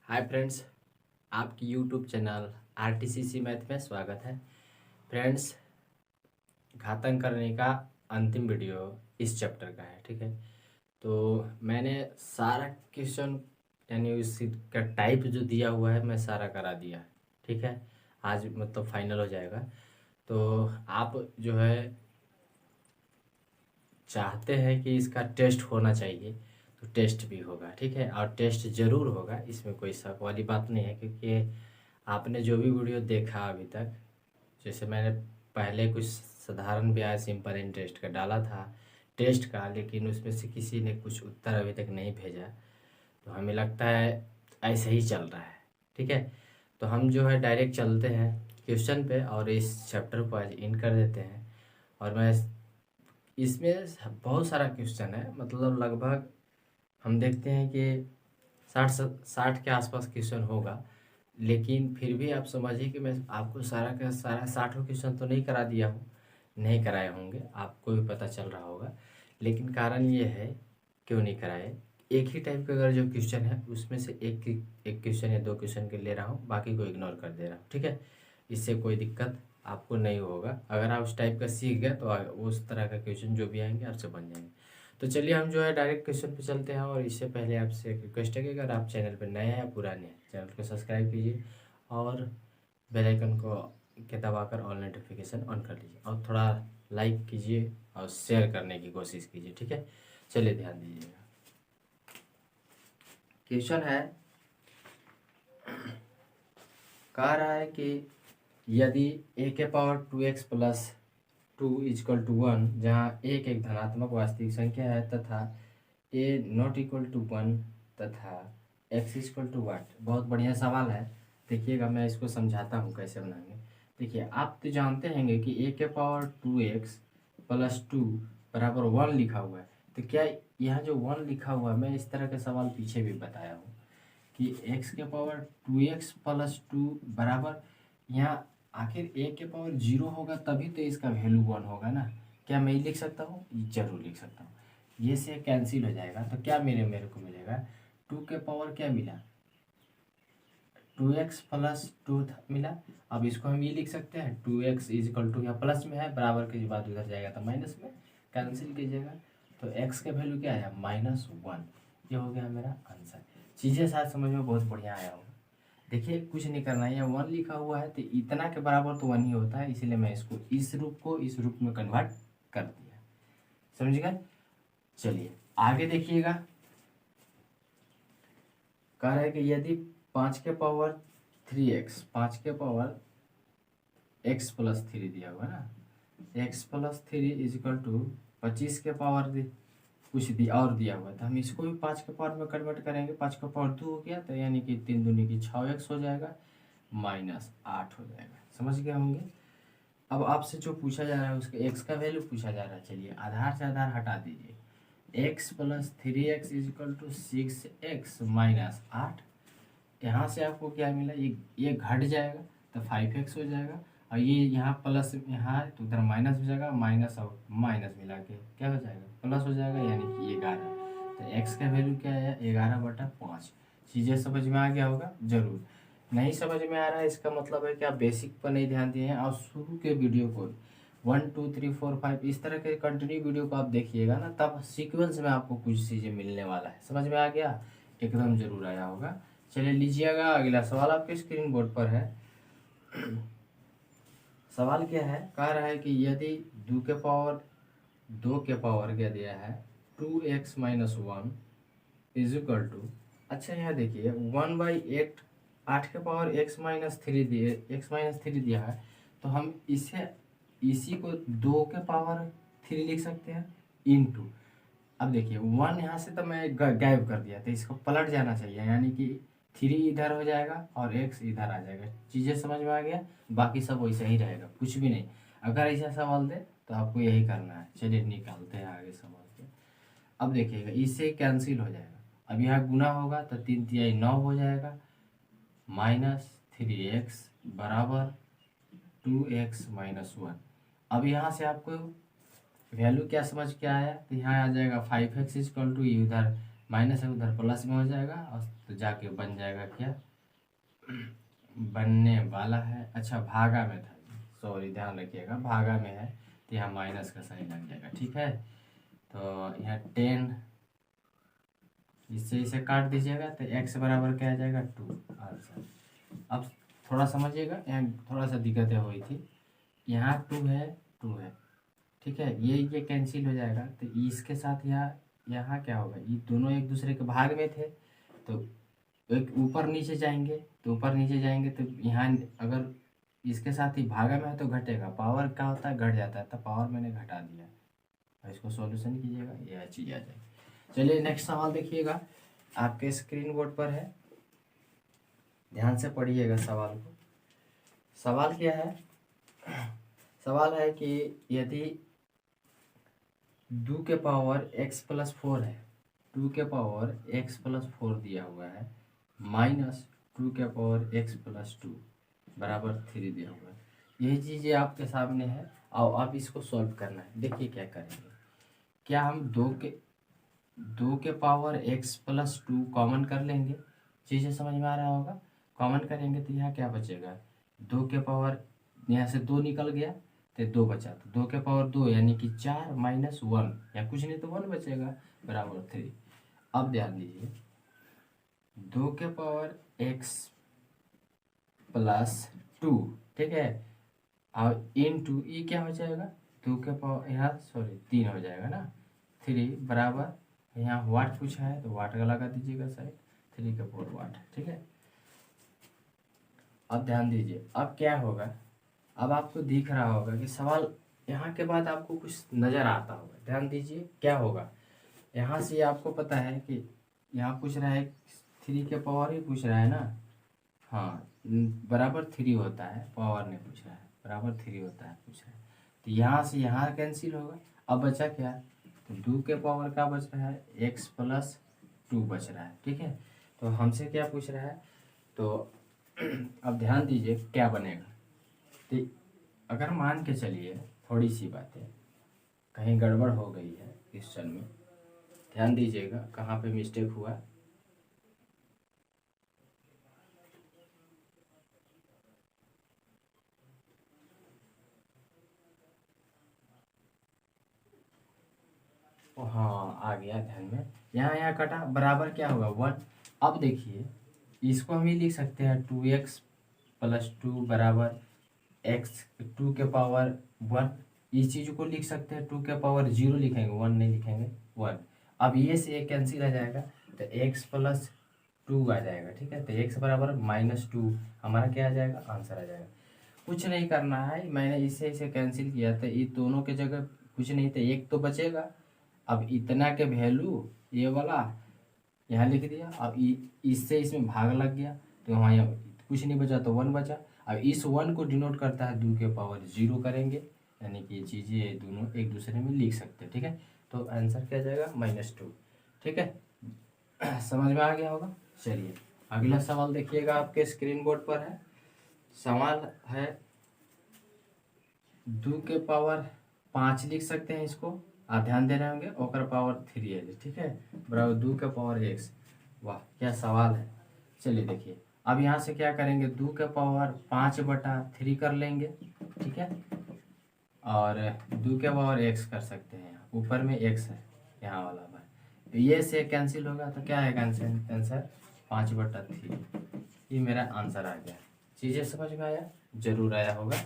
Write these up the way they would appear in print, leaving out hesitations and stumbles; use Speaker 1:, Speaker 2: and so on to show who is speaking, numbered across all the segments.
Speaker 1: Hi friends, आपकी YouTube channel आरटीसीसी math में स्वागत है। फ्रेंड्स, घातांक करने का अंतिम वीडियो इस चैप्टर का है, ठीक है। तो मैंने सारा क्वेश्चन यानी उसी का टाइप जो दिया हुआ है मैं सारा करा दिया है, ठीक है। आज मतलब फाइनल हो जाएगा। तो आप जो है चाहते हैं कि इसका टेस्ट होना चाहिए, तो टेस्ट भी होगा, ठीक है। और टेस्ट ज़रूर होगा, इसमें कोई शक वाली बात नहीं है, क्योंकि आपने जो भी वीडियो देखा अभी तक, जैसे मैंने पहले कुछ साधारण ब्याज सिंपल इंटरेस्ट का डाला था टेस्ट का, लेकिन उसमें से किसी ने कुछ उत्तर अभी तक नहीं भेजा, तो हमें लगता है ऐसे ही चल रहा है, ठीक है। तो हम जो है डायरेक्ट चलते हैं क्वेश्चन पे और इस चैप्टर को आज इन कर देते हैं। और मैं इसमें बहुत सारा क्वेश्चन है, मतलब लगभग हम देखते हैं कि 60 के आसपास क्वेश्चन होगा। लेकिन फिर भी आप समझिए कि मैं आपको सारा का सारा 60 क्वेश्चन तो नहीं करा दिया हूँ, नहीं कराए होंगे, आपको भी पता चल रहा होगा। लेकिन कारण ये है क्यों नहीं कराए, एक ही टाइप का अगर जो क्वेश्चन है उसमें से एक क्वेश्चन या दो क्वेश्चन के ले रहा हूँ, बाकी को इग्नोर कर दे रहा हूँ, ठीक है। इससे कोई दिक्कत आपको नहीं होगा। अगर आप उस टाइप का सीख गए तो उस तरह का क्वेश्चन जो भी आएंगे आपसे बन जाएंगे। तो चलिए हम जो है डायरेक्ट क्वेश्चन पे चलते हैं। और इससे पहले आपसे एक रिक्वेस्ट है कि अगर आप चैनल पर नए हैं या पुराने हैं, चैनल को सब्सक्राइब कीजिए और बेल आइकन को के दबाकर ऑल नोटिफिकेशन ऑन कर लीजिए और थोड़ा लाइक कीजिए और शेयर करने की कोशिश कीजिए, ठीक है। चलिए ध्यान दीजिएगा। क्वेश्चन है, कह रहा है कि यदि a के power 2x plus 2 equal to 1, जहाँ एक एक धनात्मक वास्तविक संख्या है तथा a नॉट इक्वल टू 1 तथा x इक्वल टू वाट। बहुत बढ़िया सवाल है। देखिएगा, मैं इसको समझाता हूँ कैसे बनाएंगे। देखिए, आप तो जानते होंगे कि a के पावर 2x प्लस 2 बराबर 1 लिखा हुआ है। तो क्या यहाँ जो 1 लिखा हुआ है, मैं इस तरह के सवाल पीछे भी बताया हूँ कि x के पावर 2x प्लस 2 बराबर, यहाँ आखिर a के पावर 0 होगा तभी तो इसका वैल्यू 1 होगा ना। क्या मैं लिख सकता हूँ? जरूर लिख सकता हूँ। ये से कैंसिल हो जाएगा तो क्या मेरे को मिलेगा? 2 के पावर क्या मिला? 2x प्लस 2 मिला। अब इसको हम ये लिख सकते हैं 2x इजिकल टू, यहाँ प्लस में है, बराबर के बाद उधर जाएगा तो माइनस में, कैंसिल कीजिएगा तो x का वैल्यू क्या है? -1। ये हो गया मेरा आंसर। चीज़ें शायद समझ में बहुत बढ़िया आया होगा। देखिए, कुछ नहीं करना है, यहाँ 1 लिखा हुआ है तो इतना के बराबर तो 1 ही होता है, इसीलिए मैं इसको इस रूप को इस रूप में कन्वर्ट कर दिया। समझ गए? चलिए आगे देखिएगा। कह रहा है कि यदि 5 के पावर 3x, 5 के पावर x प्लस 3 दिया हुआ ना, x प्लस 3 इजिकल टू 25 के पावर कुछ और दिया हुआ था, हम इसको भी 5 के पावर में कन्वर्ट करेंगे। 5 का पावर 2 हो गया तो यानी कि 3 दूनी की 6x हो जाएगा, -8 हो जाएगा। समझ गए होंगे। अब आपसे जो पूछा जा रहा है उसके x का वैल्यू पूछा जा रहा है। चलिए आधार से आधार हटा दीजिए। x plus 3x is equal to 6x -8। यहाँ से आपको क्या मिला? ये घट जाएगा तो 5x हो जाएगा, और ये यहाँ प्लस यहाँ है तो उधर माइनस हो जाएगा, माइनस और माइनस मिला के क्या हो जाएगा? प्लस हो जाएगा, यानी कि 11। तो x का वैल्यू क्या है? 11/5। चीज़ें समझ में आ गया होगा। जरूर नहीं समझ में आ रहा है, इसका मतलब है कि आप बेसिक पर नहीं ध्यान दिए हैं और शुरू के वीडियो को 1 2 3 4 5 इस तरह के कंटिन्यू वीडियो को आप देखिएगा ना, तब सीक्वेंस में आपको कुछ चीज़ें मिलने वाला है। समझ में आ गया? एकदम जरूर आया होगा। चलिए लीजिएगा, अगला सवाल आपके स्क्रीन बोर्ड पर है। सवाल क्या है? कह रहा है कि यदि 2 के पावर क्या दिया है? 2x - 1 इजिकल टू, अच्छा यहाँ देखिए 1/8, 8 के पावर x - 3 दिया है, तो हम इसी को 2 के पावर 3 लिख सकते हैं इनटू। अब देखिए 1 यहाँ से तो मैं गायब कर दिया, तो इसको पलट जाना चाहिए, यानी कि 3 इधर हो जाएगा और x इधर आ जाएगा। चीज़ें समझ में आ गया? बाकी सब वैसा ही रहेगा, कुछ भी नहीं। अगर ऐसा सवाल दे तो आपको यही करना है। चलिए निकालते हैं आगे सवाल के। अब देखिएगा, इससे कैंसिल हो जाएगा। अब यहाँ गुना होगा तो 3 × 9 हो जाएगा, -3x बराबर 2x - 1। अब यहाँ से आपको वैल्यू क्या समझ के आया? तो यहाँ आ जाएगा 5x इक्वल टू, उधर माइनस है उधर प्लस में हो जाएगा और तो जाके बन जाएगा क्या, बनने वाला है। अच्छा भागा में था, सॉरी ध्यान रखिएगा, भागा में है तो यहाँ माइनस का साइन लग जाएगा। ठीक है, तो यहाँ 10 इससे इसे काट दीजिएगा तो x बराबर क्या आ जाएगा 2 आंसर। अब थोड़ा समझिएगा, यहाँ थोड़ा सा दिक्कतें हुई थी, यहाँ 2 है 2 है, ठीक है, ये कैंसिल हो जाएगा तो इसके साथ यहाँ क्या होगा, ये दोनों एक दूसरे के भाग में थे तो एक ऊपर नीचे जाएंगे, तो ऊपर नीचे जाएंगे तो यहाँ अगर इसके साथ ही भागा में है तो घटेगा, पावर क्या होता है घट जाता है, तो पावर मैंने घटा दिया। और इसको सॉल्यूशन कीजिएगा, यह चीज़ आ जाएगी। चलिए नेक्स्ट सवाल देखिएगा, आपके स्क्रीन बोर्ड पर है, ध्यान से पढ़िएगा सवाल को। सवाल क्या है, सवाल है कि यदि 2 के पावर x+4 है, 2 के पावर x+4 दिया हुआ है, माइनस 2 के पावर x+2 बराबर 3 दिया हुआ है, यही चीज़ें आपके सामने है। और आप इसको सॉल्व करना है। देखिए क्या करेंगे, क्या हम 2 के पावर x+2 कॉमन कर लेंगे, चीज़ें समझ में आ रहा होगा। कॉमन करेंगे तो यहाँ क्या बचेगा, 2 के पावर, यहाँ से 2 निकल गया तो 2 बचा, तो 2 के पावर 2 यानी कि 4 माइनस 1, या कुछ नहीं तो 1 बचेगा बराबर 3। अब ध्यान दीजिए, 2 के पावर x+2, ठीक है, और इनटू ये क्या हो जाएगा, 2 के पावर यहाँ 3 हो जाएगा ना, 3 बराबर, यहाँ वाट पूछा है तो वाट का लगा दीजिएगा साइड, 3 के पावर वाट। ठीक है, अब ध्यान दीजिए, अब क्या होगा, अब आपको दिख रहा होगा कि सवाल यहाँ के बाद आपको कुछ नज़र आता होगा। ध्यान दीजिए क्या होगा, यहाँ से आपको पता है कि यहाँ पूछ रहा है 3 के पावर ही पूछ रहा है ना, हाँ बराबर 3 होता है, पावर नहीं पूछ रहा है, बराबर 3 होता है पूछ रहा है, तो यहाँ से यहाँ कैंसिल होगा। अब बचा क्या, तो 2 के पावर का बच रहा है x+2 बच रहा है। ठीक है, तो हमसे क्या पूछ रहा है, तो अब ध्यान दीजिए क्या बनेगा, तो अगर मान के चलिए थोड़ी सी बातें कहीं गड़बड़ हो गई है क्वेश्चन में, ध्यान दीजिएगा कहाँ पे मिस्टेक हुआ। हाँ आ गया ध्यान में, यहाँ कटा, बराबर क्या होगा 1। अब देखिए इसको हम ही लिख सकते हैं 2x+2 बराबर x 2 के पावर 1, इस चीज़ को लिख सकते हैं 2 के पावर 0 लिखेंगे, 1 नहीं लिखेंगे 1। अब ये से एक कैंसिल आ जाएगा तो x+2 आ जाएगा। ठीक है, तो x बराबर -2 हमारा क्या आ जाएगा, आंसर आ जाएगा। कुछ नहीं करना है, मैंने इसे कैंसिल किया था, ये दोनों के जगह कुछ नहीं था, एक तो बचेगा। अब इतना के वैल्यू ये वाला यहाँ लिख दिया, अब इससे इसमें भाग लग गया तो वहाँ यहाँ कुछ नहीं बचा तो 1 बचा। अब इस 1 को डिनोट करता है 2 के पावर 0 करेंगे, यानी कि ये चीज़ें दोनों एक दूसरे में लिख सकते हैं। ठीक है, तो आंसर क्या जाएगा -2। ठीक है, समझ में आ गया होगा। चलिए अगला सवाल देखिएगा, आपके स्क्रीन बोर्ड पर है। सवाल है 2 के पावर 5 लिख सकते हैं इसको, आप ध्यान दे रहे होंगे, ओकर पावर 3 है। ठीक है, बराबर 2 के पावर x। वाह क्या सवाल है। चलिए देखिए, अब यहाँ से क्या करेंगे, 2 के पावर 5/3 कर लेंगे। ठीक है, और 2 के पावर x कर सकते हैं, यहाँ ऊपर में x है यहाँ वाला पर, तो ये से कैंसिल होगा तो क्या है आंसर 5/3। ये मेरा आंसर आ गया। चीज़ें समझ में आया, जरूर आया होगा।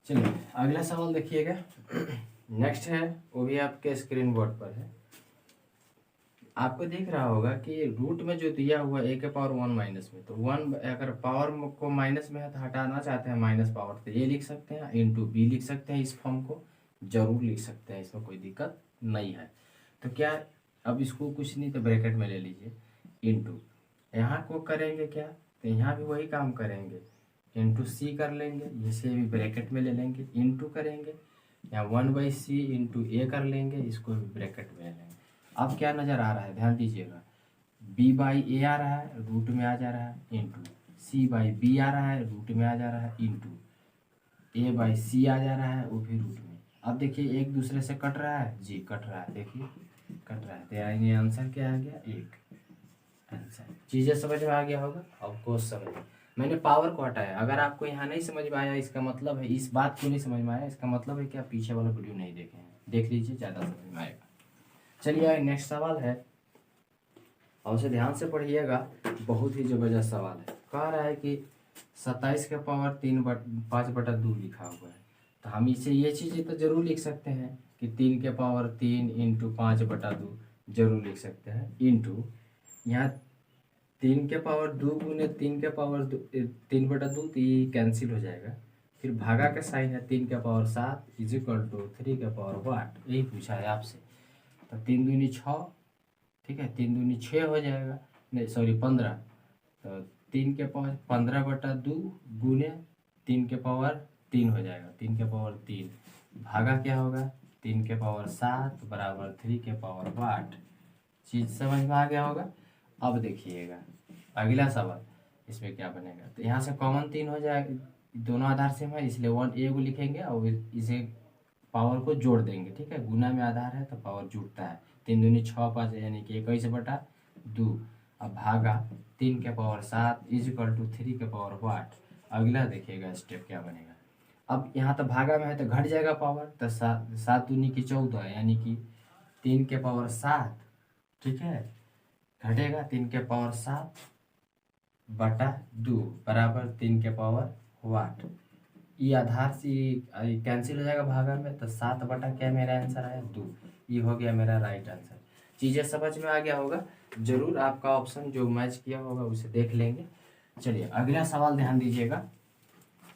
Speaker 1: चलिए अगला सवाल देखिएगा, नेक्स्ट है, वो भी आपके स्क्रीन बोर्ड पर है। आपको दिख रहा होगा कि रूट में जो दिया हुआ a के पावर 1 माइनस में, तो 1 अगर पावर को माइनस में है तो हटाना चाहते हैं माइनस पावर, तो ये लिख सकते हैं, इंटू बी लिख सकते हैं, इस फॉर्म को जरूर लिख सकते हैं, इसमें कोई दिक्कत नहीं है। तो क्या, अब इसको कुछ नहीं तो ब्रैकेट में ले लीजिए, इंटू यहाँ को करेंगे क्या, तो यहाँ भी वही काम करेंगे, इंटू सी कर लेंगे, इसे भी ब्रैकेट में ले लेंगे, इंटू करेंगे, यहाँ 1/c इंटू ए कर लेंगे, इसको भी ब्रैकेट में ले लेंगे। अब क्या नज़र आ रहा है, ध्यान दीजिएगा, b/a आ रहा है, रूट में आ जा रहा है, इंटू c/b आ रहा है, रूट में आ जा रहा है, इंटू a/c आ जा रहा है, वो भी रूट में। अब देखिए एक दूसरे से कट रहा है जी, कट रहा है, देखिए कट रहा है, तो यानी आंसर क्या आ गया 1 आंसर। चीज़ें समझ में आ गया होगा। अब कोस समझ, मैंने पावर को हटाया। अगर आपको यहाँ नहीं समझ में आया इसका मतलब है, इस बात को नहीं समझ में आया इसका मतलब है कि आप पीछे वाला वीडियो नहीं देखे हैं, देख लीजिए, ज़्यादा समझ में आएगा। चलिए नेक्स्ट सवाल है, और उसे ध्यान से पढ़िएगा, बहुत ही ज़बरदस्त सवाल है। कह रहा है कि 27 के पावर 5/2 लिखा हुआ है, तो हम इसे ये चीज़ें तो जरूर लिख सकते हैं कि 3 के पावर 3 इंटू 5/2 जरूर लिख सकते हैं, इंटू यहाँ 3 के पावर 2 गुने 3 के पावर 3/2, तो ये कैंसिल हो जाएगा। फिर भागा का साइन है 3 के पावर 7 इज इक्वल टू 3 के पावर 8, यही पूछा है आपसे। तो 3 दूनी 6, ठीक है, 3 दूनी 6 हो जाएगा, नहीं सॉरी 15, तो 3 के पावर 15/2 गुने 3 के पावर 3 हो जाएगा, 3 के पावर 3 भागा क्या होगा 3 के पावर 7 बराबर 3 के पावर 8। चीज़ समझ में आ गया होगा। अब देखिएगा अगला सवाल, इसमें क्या बनेगा, तो यहाँ से कॉमन 3 हो जाएगा, दोनों आधार सेम है इसलिए 1a को लिखेंगे और इसे पावर को जोड़ देंगे, ठीक है, गुना में आधार है तो पावर जुड़ता है, 3 दूनी 6 5 यानी कि 21/2। अब भागा 3 के पावर 7 इज इक्वल टू 3 के पावर 8। अगला देखिएगा स्टेप क्या बनेगा। अब यहाँ तो भागा में है तो घट जाएगा पावर, तो 7 दूनी की 14 यानी कि 3 के पावर 7, ठीक है, घटेगा 3 के पावर 7/2 बराबर 3 के पावर 8। ये आधार से कैंसिल हो जाएगा भागा में, तो 7 बटा क्या मेरा आंसर आया 2, ये हो गया मेरा राइट आंसर। चीज़ें समझ में आ गया होगा, जरूर आपका ऑप्शन जो मैच किया होगा उसे देख लेंगे। चलिए अगला सवाल ध्यान दीजिएगा,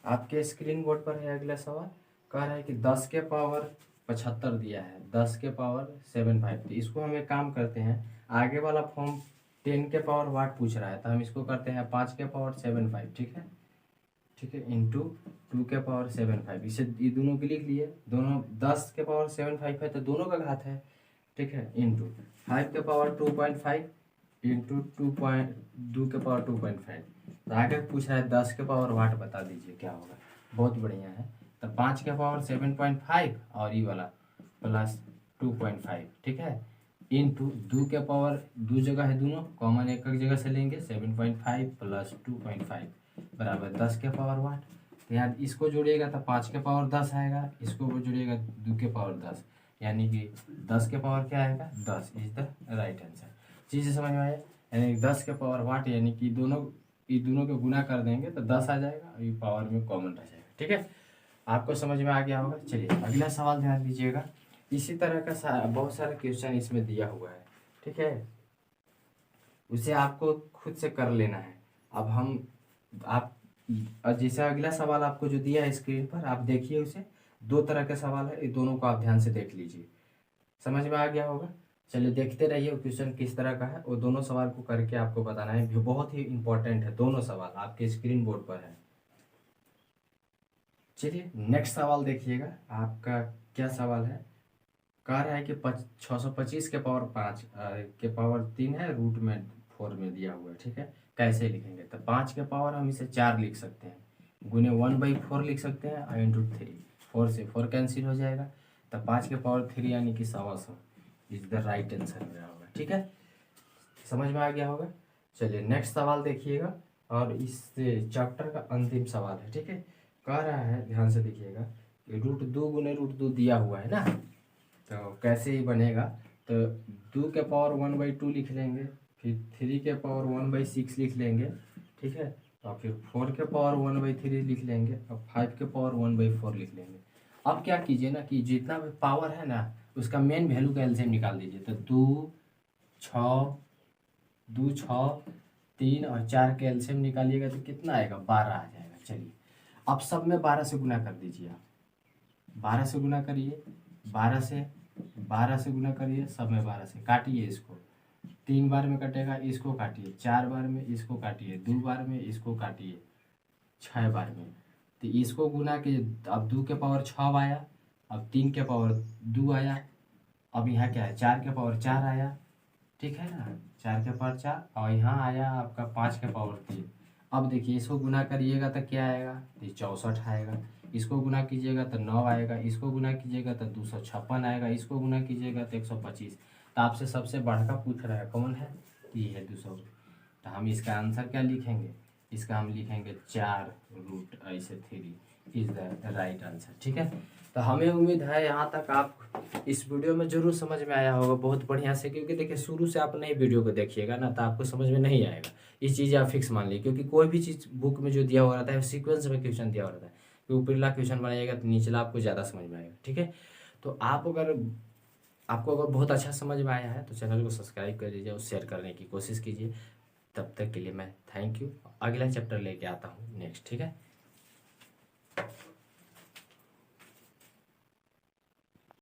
Speaker 1: आपके स्क्रीन बोर्ड पर है अगला सवाल। कह रहा है कि 10 के पावर 75 दिया है, 10 के पावर 75, तो इसको हम एक काम करते हैं, आगे वाला फॉर्म 10 के पावर वाट पूछ रहा है, तो हम इसको करते हैं 5 के पावर 75, ठीक है, ठीक है, इंटू 2 के पावर 75, इसे ये दोनों के लिख लिए, दोनों 10 के पावर 75 है तो दोनों का घात है, ठीक है, इंटू 5 के पावर 2.5 इंटू 2 के पावर 2.5। तो आगे पूछ रहा है 10 के पावर वाट, बता दीजिए क्या होगा। बहुत बढ़िया है, तो 5 के पावर 7.5 और ये वाला प्लस 2.5, ठीक है, इंटू 2 के पावर 2 जगह है, दोनों कॉमन एक एक जगह से लेंगे, 7.5 प्लस 2.5 बराबर 10 के पावर वाट। तो यार इसको जोड़िएगा तो 5 के पावर 10 आएगा, इसको जोड़िएगा 2 के पावर 10, यानी कि 10 के पावर क्या आएगा 10 इज द राइट आंसर। चीज़ें समझ में आया, यानी 10 के पावर वाट, यानी कि ये दोनों को गुना कर देंगे तो 10 आ जाएगा और ये पावर में कॉमन रह जाएगा, ठीक है, आपको समझ में आ गया होगा। चलिए अगला सवाल ध्यान दीजिएगा, इसी तरह का बहुत सारा क्वेश्चन इसमें दिया हुआ है, ठीक है, उसे आपको खुद से कर लेना है। अब आप जैसे अगला सवाल आपको जो दिया है स्क्रीन पर, आप देखिए उसे, 2 तरह के सवाल है, ये दोनों को आप ध्यान से देख लीजिए, समझ में आ गया होगा। चलिए देखते रहिए क्वेश्चन किस तरह का है, वो दोनों सवाल को करके आपको बताना है, बहुत ही इंपॉर्टेंट है, दोनों सवाल आपके स्क्रीन बोर्ड पर है। चलिए नेक्स्ट सवाल देखिएगा, आपका क्या सवाल है। कह रहा है कि 625 के पावर 5 के पावर 3 है, रूट में 4 में दिया हुआ है, ठीक है, कैसे लिखेंगे, तो 5 के पावर हम इसे 4 लिख सकते हैं, गुने 1/4 लिख सकते हैं और इंटू 3, 4 से 4 कैंसिल हो जाएगा, तो 5 के पावर 3 यानी कि 125 इज द राइट आंसर मेरा होगा, ठीक है, समझ में आ गया होगा। चलिए नेक्स्ट सवाल देखिएगा, और इस चैप्टर का अंतिम सवाल है, ठीक है, कह रहा है ध्यान से देखिएगा कि √2 गुने √2 दिया हुआ है ना, तो कैसे ही बनेगा, तो 2 के पावर 1/2 लिख लेंगे, फिर 3 के पावर 1/6 लिख लेंगे, ठीक है, और फिर 4 के पावर 1/3 लिख लेंगे, और 5 के पावर 1/4 लिख लेंगे। अब क्या कीजिए ना कि जितना भी पावर है ना उसका मेन वैल्यू का एलसीएम निकाल दीजिए, तो 2 6 3 और 4 का एलसीएम निकालिएगा तो कितना आएगा 12 आ जाएगा। चलिए अब सब में 12 से गुना कर दीजिए, आप 12 से गुना करिए, 12 से गुना करिए, सब में 12 से काटिए, इसको 3 बार में कटेगा, इसको काटिए 4 बार में, इसको काटिए 2 बार में, इसको काटिए 6 बार में, तो इसको गुना के अब 2 के पावर 6 आया, अब 3 के पावर 2 आया, अब यहाँ क्या है 4 के पावर 4 आया, ठीक है ना, 4 के पावर 4, और यहाँ आया आपका 5 के पावर 3। अब देखिए इसको गुना करिएगा तो क्या आएगा, ये 64 आएगा, इसको गुना कीजिएगा तो 9 आएगा, इसको गुना कीजिएगा तो 256 आएगा, इसको गुना कीजिएगा तो 125। तो आपसे सबसे बढ़कर पूछ रहा है कौन है, ये है 200। तो हम इसका आंसर क्या लिखेंगे, इसका हम लिखेंगे 4√3 इज द राइट आंसर। ठीक है, तो हमें उम्मीद है यहाँ तक आप इस वीडियो में जरूर समझ में आया होगा बहुत बढ़िया से, क्योंकि देखिए शुरू से आप नई वीडियो को देखिएगा ना तो आपको समझ में नहीं आएगा। ये चीज़ आप फिक्स मान लीजिए, क्योंकि कोई भी चीज़ बुक में जो दिया हुआ रहता है सीक्वेंस में क्वेश्चन दिया हुआ रहता है, तो ऊपरला क्वेश्चन बनाइएगा तो निचला आपको ज़्यादा समझ में आएगा। ठीक है, तो आपको अगर बहुत अच्छा समझ में आया है तो चैनल को सब्सक्राइब कर लीजिए और शेयर करने की कोशिश कीजिए। तब तक के लिए मैं थैंक यू, अगला चैप्टर लेके आता हूँ नेक्स्ट। ठीक है।